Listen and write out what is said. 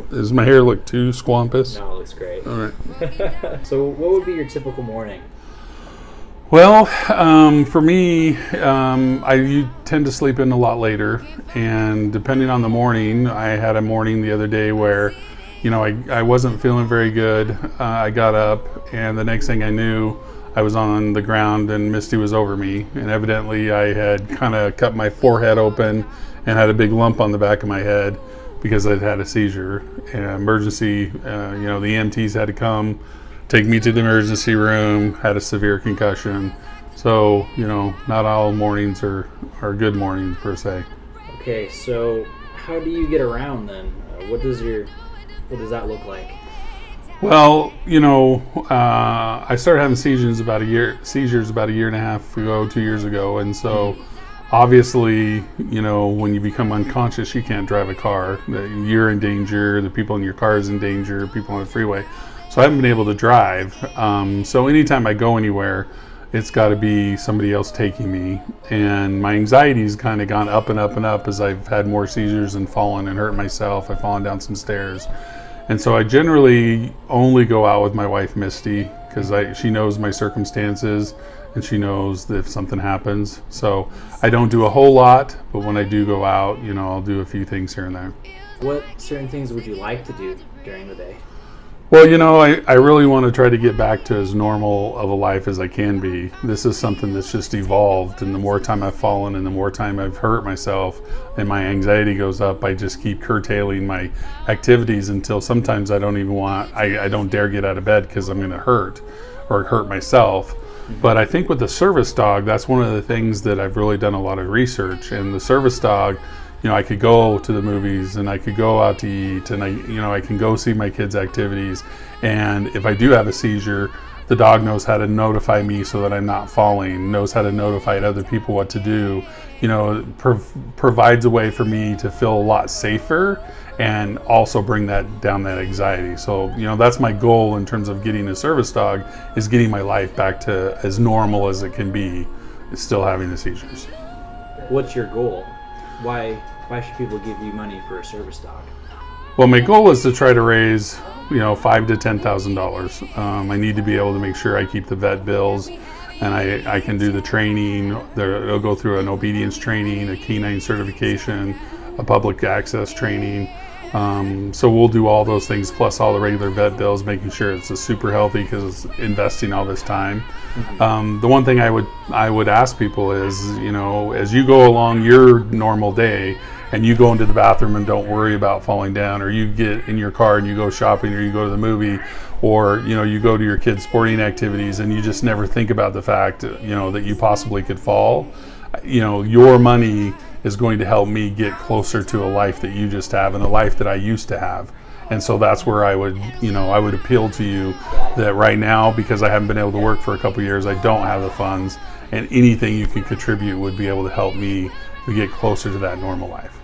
Does my hair look too squampus? No, it looks great. All right. So what would be your typical morning? Well, for me, I tend to sleep in a lot later, and depending on the morning, I had a morning the other day where, I wasn't feeling very good. I got up, and the next thing I knew, I was on the ground and Misty was over me, and evidently I had kind of cut my forehead open and had a big lump on the back of my head because I'd had a seizure. And emergency, the EMTs had to come, take me to the emergency room, had a severe concussion. So, not all mornings are good mornings per se. Okay, so how do you get around then? What does that look like? Well, I started having seizures about a year and a half ago, 2 years ago. And so obviously, when you become unconscious, you can't drive a car. You're in danger. The people in your car is in danger, people on the freeway. So I haven't been able to drive. So anytime I go anywhere, it's got to be somebody else taking me. And my anxiety's kind of gone up and up and up as I've had more seizures and fallen and hurt myself. I've fallen down some stairs. And so I generally only go out with my wife, Misty, because she knows my circumstances and she knows that if something happens. So I don't do a whole lot, but when I do go out, I'll do a few things here and there. What certain things would you like to do during the day? Well, I really want to try to get back to as normal of a life as I can be. This is something that's just evolved, and the more time I've fallen and the more time I've hurt myself and my anxiety goes up, I just keep curtailing my activities until sometimes I don't dare get out of bed because I'm going to hurt myself. But I think with the service dog, that's one of the things that I've really done a lot of research. And the service dog, I could go to the movies and I could go out to eat and I can go see my kids' activities. And if I do have a seizure, the dog knows how to notify me so that I'm not falling, knows how to notify other people what to do. Provides a way for me to feel a lot safer and also bring down that anxiety. So, that's my goal in terms of getting a service dog, is getting my life back to as normal as it can be, still having the seizures. What's your goal? Why should people give you money for a service dog? Well, my goal is to try to raise, $5,000 to $10,000. I need to be able to make sure I keep the vet bills, and I can do the training. It'll go through an obedience training, a canine certification, a public access training. So we'll do all those things plus all the regular vet bills, making sure it's super healthy because it's investing all this time. Mm-hmm. The one thing I would ask people is, as you go along your normal day and you go into the bathroom and don't worry about falling down, or you get in your car and you go shopping, or you go to the movie, or you go to your kids' sporting activities and you just never think about the fact that you possibly could fall. Your money is going to help me get closer to a life that you just have and a life that I used to have. And so that's where I would appeal to you that right now, because I haven't been able to work for a couple of years, I don't have the funds, and anything you can contribute would be able to help me get closer to that normal life.